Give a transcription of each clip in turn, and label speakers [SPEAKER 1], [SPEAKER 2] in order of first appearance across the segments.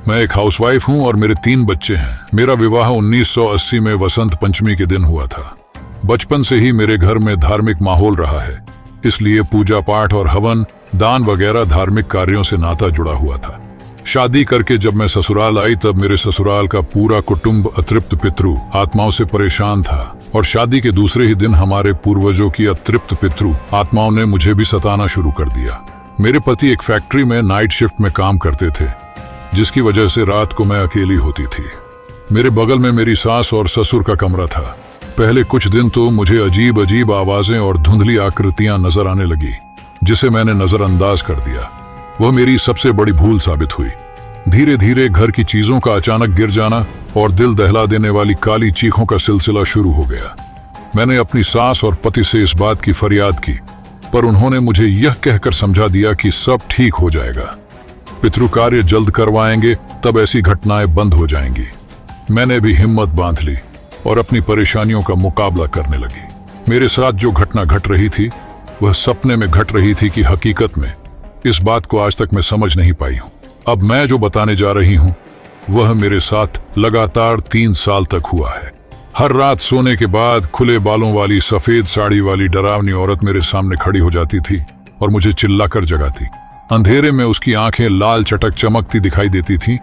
[SPEAKER 1] मैं एक हाउसवाइफ हूँ और मेरे 3 बच्चे हैं। मेरा विवाह 1980 में वसंत पंचमी के दिन हुआ था। बचपन से ही मेरे घर में धार्मिक माहौल रहा है, इसलिए पूजा पाठ और हवन, दान वगैरह धार्मिक कार्यों से नाता जुड़ा हुआ था। शादी करके जब मैं ससुराल आई तब मेरे ससुराल का पूरा कुटुंब अतृप्त पितृ आत्माओं से परेशान था और शादी के दूसरे ही दिन हमारे पूर्वजों की अतृप्त पितृ आत्माओं ने मुझे भी सताना शुरू कर दिया। मेरे पति एक फैक्ट्री में नाइट शिफ्ट में काम करते थे, जिसकी वजह से रात को मैं अकेली होती थी। मेरे बगल में मेरी सास और ससुर का कमरा था। पहले कुछ दिन तो मुझे अजीब अजीब आवाजें और धुंधली आकृतियां नजर आने लगी, जिसे मैंने नजरअंदाज कर दिया। वह मेरी सबसे बड़ी भूल साबित हुई। धीरे धीरे घर की चीजों का अचानक गिर जाना और दिल दहला देने वाली काली चीखों का सिलसिला शुरू हो गया। मैंने अपनी सास और पति से इस बात की फरियाद की, पर उन्होंने मुझे यह कहकर समझा दिया कि सब ठीक हो जाएगा, पितृ कार्य जल्द करवाएंगे, तब ऐसी घटनाएं बंद हो जाएंगी। मैंने भी हिम्मत बांध ली और अपनी परेशानियों का मुकाबला करने लगी। मेरे साथ जो घटना घट रही थी वह सपने में घट रही थी कि हकीकत में, इस बात को आज तक मैं समझ नहीं पाई हूँ। अब मैं जो बताने जा रही हूँ वह मेरे साथ लगातार 3 साल तक हुआ है। हर रात सोने के बाद खुले बालों वाली सफेद साड़ी वाली डरावनी औरत मेरे सामने खड़ी हो जाती थी और मुझे चिल्लाकर जगाती। अंधेरे में उसकी आंखें लाल चटक चमकती दिखाई देती थीं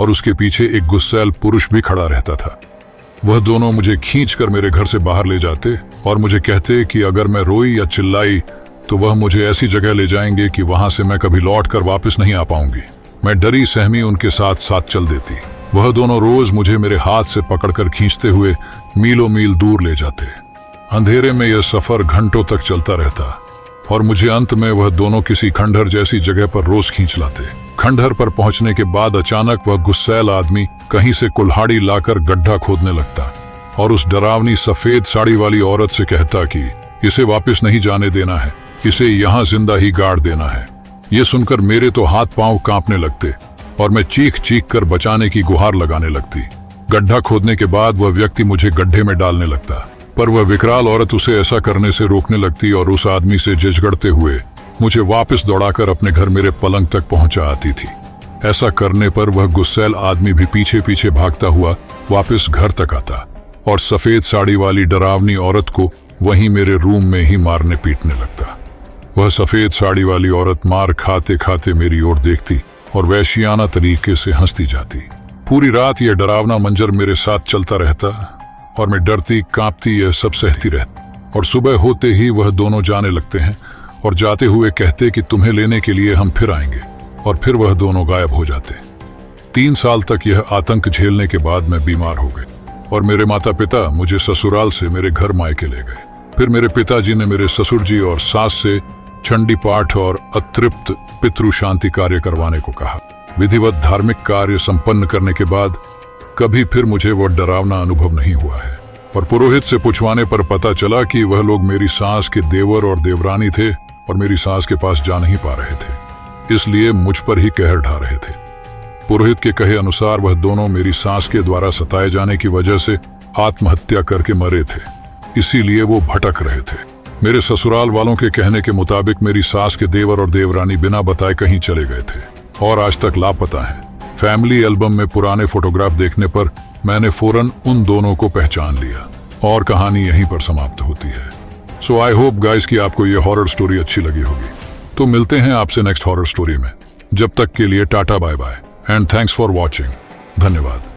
[SPEAKER 1] और उसके पीछे एक गुस्सैल पुरुष भी खड़ा रहता था। वह दोनों मुझे खींचकर मेरे घर से बाहर ले जाते और मुझे कहते कि अगर मैं रोई या चिल्लाई तो वह मुझे ऐसी जगह ले जाएंगे कि वहां से मैं कभी लौट कर वापस नहीं आ पाऊंगी। मैं डरी सहमी उनके साथ साथ चल देती। वह दोनों रोज मुझे मेरे हाथ से पकड़कर खींचते हुए मीलों मील दूर ले जाते। अंधेरे में यह सफर घंटों तक चलता रहता और मुझे अंत में वह दोनों किसी खंडहर जैसी जगह पर रोज खींच लाते। खंडहर पर पहुंचने के बाद अचानक वह गुस्सैल आदमी कहीं से कुल्हाड़ी लाकर गड्ढा खोदने लगता और उस डरावनी सफेद साड़ी वाली औरत से कहता कि इसे वापस नहीं जाने देना है, इसे यहाँ जिंदा ही गाड़ देना है। ये सुनकर मेरे तो हाथ पांव कांपने लगते और मैं चीख चीख कर बचाने की गुहार लगाने लगती। गड्ढा खोदने के बाद वह व्यक्ति मुझे गड्ढे में डालने लगता, पर वह विकराल औरत उसे ऐसा करने से रोकने लगती और उस आदमी से झिझगड़ते हुए मुझे वापस दौड़ाकर अपने घर मेरे पलंग तक पहुंचा आती थी। ऐसा करने पर वह गुस्सैल आदमी भी पीछे पीछे भागता हुआ वापस घर तक आता और सफेद साड़ी वाली डरावनी औरत को वहीं मेरे रूम में ही मारने पीटने लगता। वह सफेद साड़ी वाली औरत मार खाते खाते मेरी ओर देखती और वैश्याना तरीके से हंसती जाती। पूरी रात यह डरावना मंजर मेरे साथ चलता रहता और मैं डरती कांपती यह सब सहती रहती। और सुबह होते ही वह दोनों जाने लगते हैं और जाते हुए कहते कि तुम्हें लेने के लिए हम फिर आएंगे, और फिर वह दोनों गायब हो जाते। 3 साल तक यह आतंक झेलने के बाद मैं बीमार हो गई और मेरे माता पिता मुझे ससुराल से मेरे घर मायके ले गए। फिर मेरे पिताजी ने मेरे ससुर जी और सास से चंडी पाठ और अतृप्त पितृ शांति कार्य करवाने को कहा। विधिवत धार्मिक कार्य संपन्न करने के बाद कभी फिर मुझे वह डरावना अनुभव नहीं हुआ है और पुरोहित से पूछवाने पर पता चला कि वह लोग मेरी सास के देवर और देवरानी थे और मेरी सास के पास जा नहीं पा रहे थे, इसलिए मुझ पर ही कहर ढा रहे थे। पुरोहित के कहे अनुसार वह दोनों मेरी सास के द्वारा सताए जाने की वजह से आत्महत्या करके मरे थे, इसीलिए वो भटक रहे थे। मेरे ससुराल वालों के कहने के मुताबिक मेरी सास के देवर और देवरानी बिना बताए कहीं चले गए थे और आज तक लापता हैं। फैमिली एल्बम में पुराने फोटोग्राफ देखने पर मैंने फौरन उन दोनों को पहचान लिया और कहानी यहीं पर समाप्त होती है। सो आई होप गाइस कि आपको ये हॉरर स्टोरी अच्छी लगी होगी। तो मिलते हैं आपसे नेक्स्ट हॉरर स्टोरी में। जब तक के लिए tata bye bye and thanks for watching. धन्यवाद।